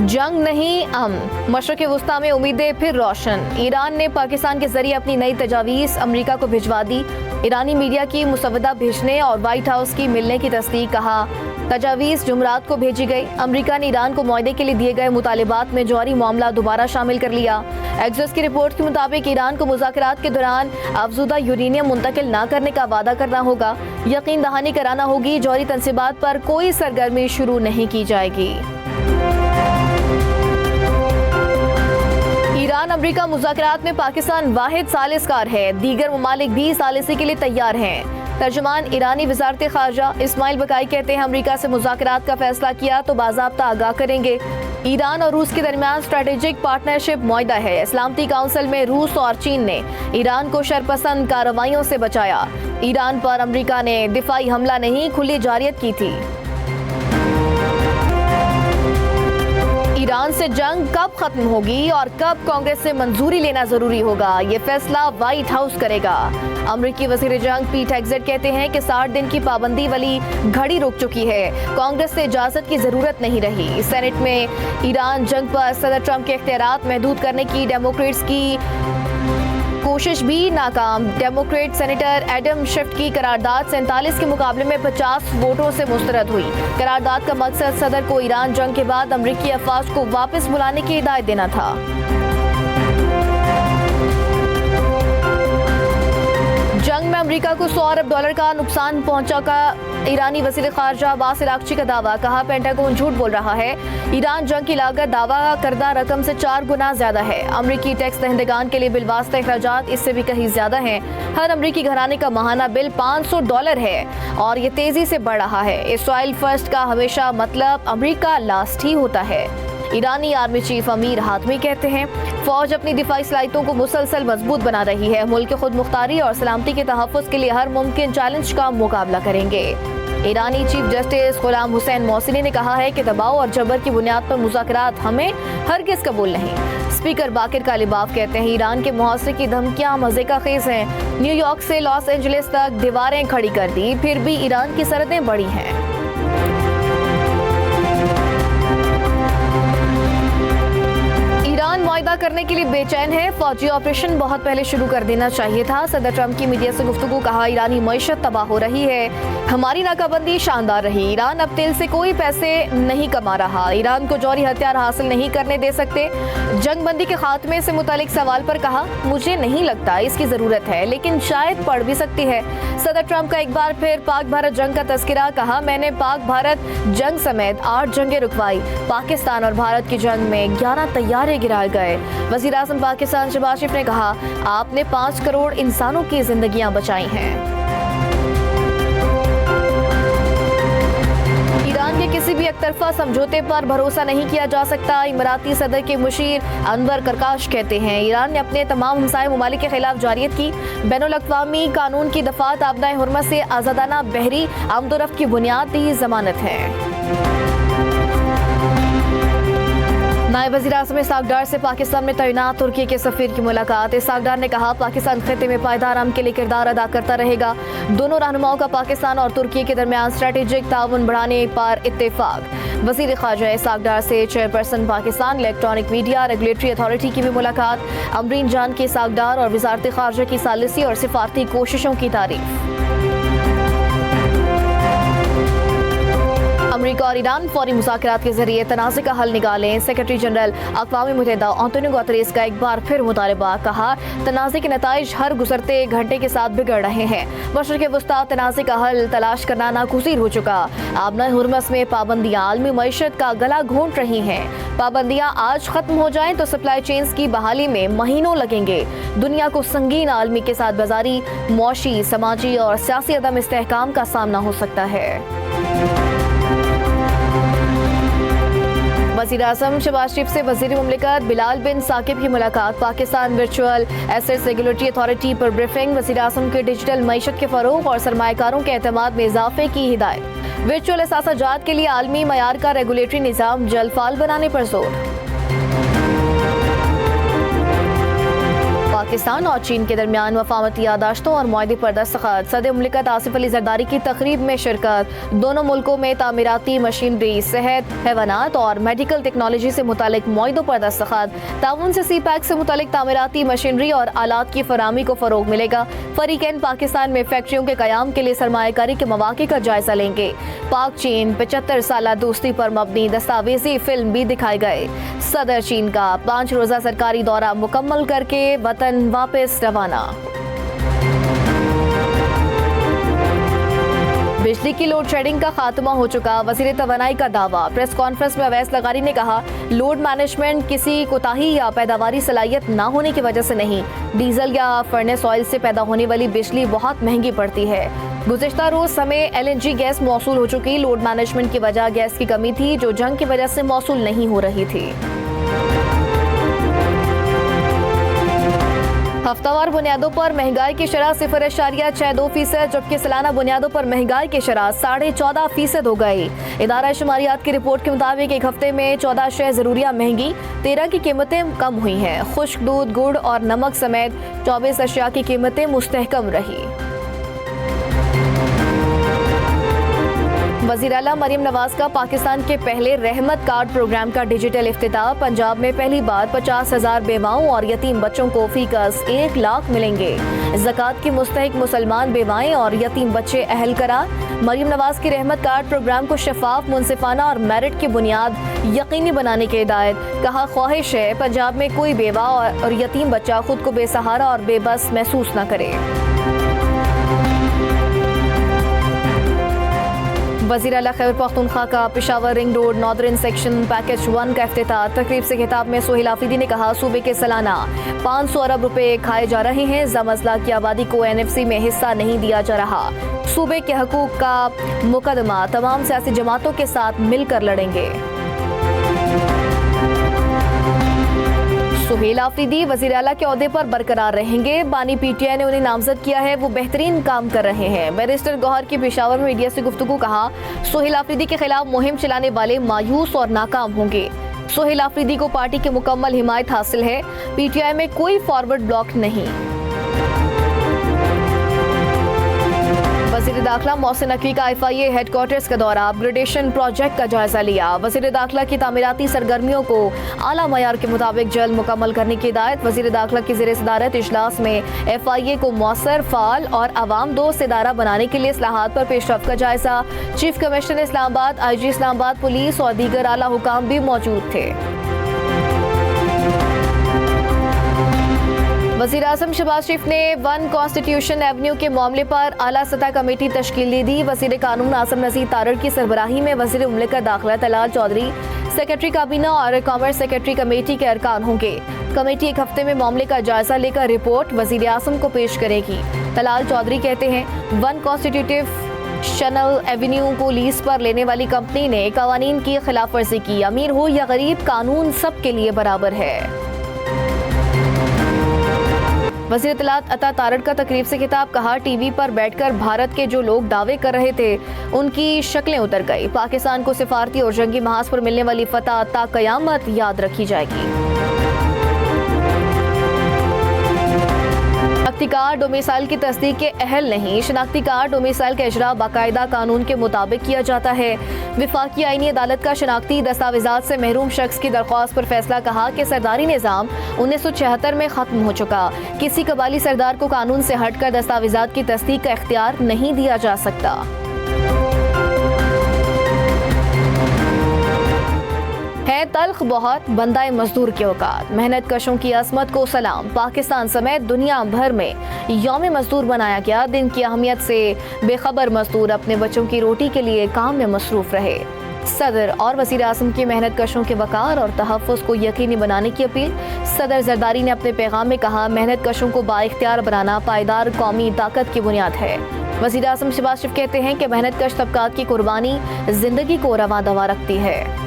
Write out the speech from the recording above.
जंग नहीं मशरक़ वस्ता में उम्मीदें फिर रोशन। ईरान ने पाकिस्तान के जरिए अपनी नई तजावीज़ अमेरिका को भिजवा दी। ईरानी मीडिया की मुसवदा भेजने और व्हाइट हाउस की मिलने की तस्दीक। कहा तजावीज़ जुमरात को भेजी गई। अमेरिका ने ईरान को मुआहदे के लिए दिए गए मुतालिबात में जौहरी मामला दोबारा शामिल कर लिया। एक्सिस की रिपोर्ट के मुताबिक ईरान को मुज़ाकरात के दौरान अफजुदा यूरेनियम मुंतकिल न करने का वादा करना होगा। यकीन दहानी कराना होगी। जौहरी तनसीबात पर कोई सरगर्मी शुरू नहीं की जाएगी। ईरान अमेरिका मुज़ाकरात में पाकिस्तान वाहिद सालिसकार है। दीगर ममालिक भी सालिसी के लिए तैयार हैं। तर्जुमान ईरानी वज़ारत ख़ारजा इस्माइल बकाई कहते हैं अमेरिका से मुज़ाकरात का फैसला किया तो बाज़ाब्ता आगाह करेंगे। ईरान और रूस के दरमियान स्ट्रेटेजिक पार्टनरशिप मुआहदा है। सलामती काउंसिल में रूस और चीन ने ईरान को शरपसंद कार्रवाइयों से बचाया। ईरान पर अमेरिका ने दिफाई हमला नहीं खुली जारियत की थी। ईरान से जंग कब खत्म होगी और कब कांग्रेस से मंजूरी लेना जरूरी होगा, ये फैसला व्हाइट हाउस करेगा। अमेरिकी वज़ीर जंग पीट हेग्सेट कहते हैं कि 60 दिन की पाबंदी वाली घड़ी रुक चुकी है। कांग्रेस से इजाजत की जरूरत नहीं रही। सेनेट में ईरान जंग पर सदर ट्रंप के इख्तियारात महदूद करने की डेमोक्रेट्स की कोशिश भी नाकाम। डेमोक्रेट सेनेटर एडम शिफ्ट की करारदाद 47 के मुकाबले में 50 वोटों से मुस्तरद हुई। करारदाद का मकसद सदर को ईरान जंग के बाद अमेरिकी अफवाज को वापस बुलाने की हिदायत देना था। जंग में अमेरिका को $100 अरब का नुकसान पहुंचा का ईरानी वज़ीर ख़ारजा अब्बास अराग़ची का दावा। कहा पेंटागन झूठ बोल रहा है। ईरान जंग की लागत दावा करदा रकम से 4 गुना ज्यादा है। अमेरिकी टैक्स दहंदगान के लिए बिलवास्ता अखराजात इससे भी कहीं ज्यादा हैं। हर अमेरिकी घराने का माहाना बिल $500 है और ये तेजी से बढ़ रहा है। इसराइल फर्स्ट का हमेशा मतलब अमेरिका लास्ट ही होता है। ईरानी आर्मी चीफ अमीर हातमी कहते हैं फौज अपनी दिफाई सलाहियतों को मुसलसल मजबूत बना रही है। मुल्क की खुद मुख्तारी और सलामती के तहफ़्फ़ुज़ के लिए हर मुमकिन चैलेंज का मुकाबला करेंगे। ईरानी चीफ जस्टिस गुलाम हुसैन मौसिनी ने कहा है कि दबाव और जबर की बुनियाद पर मुज़ाकरात हमें हरगिज़ कबूल नहीं। स्पीकर बाकिर कालिबाफ कहते हैं ईरान के मुहासरे की धमकियां मज़े का खेज़ हैं। न्यूयॉर्क से लॉस एंजलिस तक दीवारें खड़ी कर दी, फिर भी ईरान की सरहदें बढ़ी हैं। ईरान मुआहदा करने के लिए बेचैन है। फौजी ऑपरेशन बहुत पहले शुरू कर देना चाहिए था। सदर ट्रंप की मीडिया से गुफ्तगू। कहा ईरानी मईशत तबाह हो रही है। हमारी नाकाबंदी शानदार रही। ईरान अब तेल से कोई पैसे नहीं कमा रहा। ईरान को जौहरी हथियार हासिल नहीं करने दे सकते। जंगबंदी के खात्मे से मुतालिक सवाल पर कहा मुझे नहीं लगता इसकी जरूरत है, लेकिन शायद पड़ भी सकती है। सदर ट्रंप का एक बार फिर पाक भारत जंग का तस्करा। कहा मैंने पाक भारत जंग समेत 8 जंगें रुकवाई। पाकिस्तान और भारत की जंग में 11 तैयारे गिराए गए। वज़ीर आज़म पाकिस्तान शहबाज शरीफ ने कहा आपने 5 करोड़ इंसानों की जिंदगियां बचाई हैं। ईरान के किसी भी एकतरफा समझौते पर भरोसा नहीं किया जा सकता। इमराती सदर के मुशीर अनवर करकाश कहते हैं ईरान ने अपने तमाम हमसाये ममालिक के खिलाफ जारियत की। बैनुल-अक़वामी कानून की दफात आबदाए हुर्मत से आज़ादाना बहरी आमदोरफ्त की बुनियादी जमानत है। नायब वज़ीर आज़म इसहाक़ डार से पाकिस्तान में तैनात तुर्की के सफ़ीर की मुलाकात। इसहाक़ डार ने कहा पाकिस्तान खित्ते में पायदार अमन के लिए किरदार अदा करता रहेगा। दोनों रहनुमाओं का पाकिस्तान और तुर्की के दरमियान स्ट्रेटेजिक ताउन बढ़ाने पर इत्तेफाक। वज़ीर ख़ारजा इसहाक़ डार से chairperson Pakistan electronic media regulatory authority की भी मुलाकात। अमरीन जान की इसहाक़ डार और वज़ारत ख़ारजा की सालिसी और सिफारती कोशिशों की तारीफ। अमेरिका और ईरान फौरी मुज़ाकरात के जरिए तनाज़े का हल निकालें। सेक्रेटरी जनरल अक़वाम मुत्तहिदा एंटोनियो गुतेरेस का एक बार फिर मुतालबा। कहा तनाज़े के नताइज हर गुज़रते घंटे के साथ बिगड़ रहे हैं। मशरिक़ वस्ता तनाज़े का हल तलाश करना नागुज़ीर हो चुका। आबदाए हुर्मस में पाबंदियाँ आलमी मईशत का गला घोंट रही हैं। पाबंदियाँ आज ख़त्म हो जाएं तो सप्लाई चेन्स की बहाली में महीनों लगेंगे। दुनिया को संगीन आलमी के साथ बाजारी, मौशी, समाजी और सियासी अदम इस्तेहकाम का सामना हो सकता है। वज़ीर आज़म शहबाज शरीफ से वज़ीर मुमलिकत बिलाल बिन साकिब की मुलाकात। Pakistan virtual assets regulatory authority पर ब्रीफिंग। वज़ीर आज़म के डिजिटल मईशत के फ़रोग़ और सरमायाकारों के एतमाद में इजाफे की हिदायत। वर्चुअल असासाजात के लिए आलमी मयार का रेगुलेटरी निज़ाम जल्द फाल बनाने पर जोर। पाकिस्तान और चीन के दरमियान वफामती यादाश्तों और मुआहदे पर दस्तखत। सदर मुमलिकत आसिफ अली जरदारी की तकरीब में शिरकत। दोनों मुल्कों में तामीराती मशीनरी, सेहत, हैवानात और मेडिकल टेक्नोलॉजी से मुतालिक मुआहदों पर दस्तखत। ताउन से CPEC से मुतालिक तामीराती मशीनरी और आलात की फराहमी को फरोग मिलेगा। फरीकैन पाकिस्तान में फैक्ट्रियों के क़याम के लिए सरमायाकारी के मौक़े का जायजा लेंगे। पाक चीन 75 साला दोस्ती पर मबनी दस्तावेजी फिल्म भी दिखाए गए। सदर चीन का 5 रोज़ा सरकारी दौरा मुकम्मल करके वतन वापस रवाना। बिजली की लोड शेडिंग का खात्मा हो चुका, वज़ीर तवानाई का दावा। प्रेस कॉन्फ्रेंस में अवैस लगारी ने कहा, लोड मैनेजमेंट किसी कोताही या पैदावारी सलाहियत न होने की वजह से नहीं, डीजल या फर्नेस ऑयल से पैदा होने वाली बिजली बहुत महंगी पड़ती है। गुज़िश्ता रोज हमें LNG गैस मौसूल हो चुकी। लोड मैनेजमेंट की वजह गैस की कमी थी जो जंग की वजह से मौसूल नहीं हो रही थी। हफ्तावार बुनियादों पर महंगाई की शरह 0.62%, जबकि सालाना बुनियादों पर महंगाई की शरह 14.5% हो गई। इदारा शुमारियात की रिपोर्ट के मुताबिक एक हफ्ते में 14 अशिया ज़रूरिया महंगी, 13 की कीमतें कम हुई हैं। खुश्क दूध, गुड़ और नमक समेत 24 अशिया की कीमतें मुस्तहकम रही। वज़ीर आला मरियम नवाज का पाकिस्तान के पहले रहमत कार्ड प्रोग्राम का डिजिटल इफ्तिताह। पंजाब में पहली बार 50,000 बेवाओं और यतीम बच्चों को फीकस 1 लाख मिलेंगे। ज़कात की मुस्तहिक मुसलमान बेवाएं और यतीम बच्चे अहल करार। मरियम नवाज की रहमत कार्ड प्रोग्राम को शफाफ, मुनसिफाना और मेरिट की बुनियाद यकीनी बनाने की हिदायत। कहा, ख्वाहिश है पंजाब में कोई बेवा और यतीम बच्चा खुद को बेसहारा और बेबस महसूस न करे। वज़ीर आला खैबर पख्तूनख्वा का Peshawar ring road northern section package 1 का इफ्तिताह। तकरीब से खिताब में सोहेल आफरीदी ने कहा, सूबे के सालाना 500 अरब रुपए खाए जा रहे हैं। ज़मज़ला की आबादी को NFC में हिस्सा नहीं दिया जा रहा। सूबे के हकूक़ का मुकदमा तमाम सियासी जमातों के साथ मिलकर लड़ेंगे। सोहेल आफरीदी वज़ीर आला के ओहदे पर बरकरार रहेंगे। बानी PTI ने उन्हें नामजद किया है, वो बेहतरीन काम कर रहे हैं। बैरिस्टर गौहर की पेशावर में मीडिया से गुफ्तगू। कहा, सोहेल आफरीदी के खिलाफ मुहिम चलाने वाले मायूस और नाकाम होंगे। सोहेल आफरीदी को पार्टी की मुकम्मल हिमायत हासिल है। PTI में कोई फॉरवर्ड ब्लॉक नहीं। वज़ीर दाखिला मोहसिन नकवी का FIA हेडक्वार्टर्स का दौरा, अपग्रेडेशन प्रोजेक्ट का जायजा लिया। वज़ीर दाखिला की तामीराती सरगर्मियों को आला मयार के मुताबिक जल्द मुकम्मल करने की हिदायत। वज़ीर दाखिला की ज़ेर सदारत इजलास में FIA को मौसर, फाल और अवाम दोस्त इदारा बनाने के लिए इस्लाहात पर पेशरफ्त का जायजा। Chief commissioner Islamabad, IG Islamabad, police और दीगर आला हुकाम भी मौजूद थे। वज़ीर आज़म शहबाज शरीफ ने 1 कॉन्स्टिट्यूशन एवेन्यू के मामले पर आला सतह कमेटी तश्कील दे दी। वज़ीर कानून आसिम नज़ीर तारड़ की सरबराही में वज़ीर मुमलिकत दाखिला तलाल चौधरी, सेक्रेटरी काबीना और कॉमर्स सेक्रेटरी कमेटी के अरकान होंगे। कमेटी एक हफ्ते में मामले का जायजा लेकर रिपोर्ट वज़ीर आज़म को पेश करेगी। तलाल चौधरी कहते हैं, 1 कॉन्स्टिट्यूशनल एवेन्यू को लीज पर लेने वाली कंपनी ने कवानीन की खिलाफ वर्जी की। अमीर हो या गरीब, कानून सबके लिए बराबर है। वज़ीर इत्तलात अता तारड़ का तकरीब से खिताब। कहा, TV पर बैठकर भारत के जो लोग दावे कर रहे थे उनकी शक्लें उतर गई। पाकिस्तान को सिफारती और जंगी महाज पर मिलने वाली फतह ता क़यामत याद रखी जाएगी। शनाख्ती कार्ड डोमिसाइल की तस्दीक के अहल नहीं। शनाख्ती कार्ड डोमिसाइल का इजरा बाकायदा कानून के मुताबिक किया जाता है। विफाकी आईनी अदालत का शनाख्ती दस्तावेजात से महरूम शख्स की दरख्वास्त पर फैसला। कहा कि सरदारी निज़ाम 1976 में ख़त्म हो चुका। किसी कबाली सरदार को कानून से हटकर दस्तावेजात की तस्दीक का इख्तियार नहीं दिया जा सकता। है तल्ख बहुत बंदाए मजदूर के औकात। मेहनत कशों की असमत को सलाम। पाकिस्तान समेत दुनिया भर में यौम मजदूर बनाया गया। दिन की अहमियत से बेखबर मजदूर अपने बच्चों की रोटी के लिए काम में मसरूफ रहे। सदर और वज़ीर आज़म की मेहनत कशों के वक़ार और तहफ़्फ़ुज़ को यकीनी बनाने की अपील। सदर जरदारी ने अपने पैगाम में कहा, मेहनत कशों को बाइख्तियार बनाना पायदार कौमी ताकत की बुनियाद है। वज़ीर आज़म शहबाज शरीफ कहते हैं कि मेहनत कश तबकात की कुर्बानी ज़िंदगी को रवां दवा रखती है।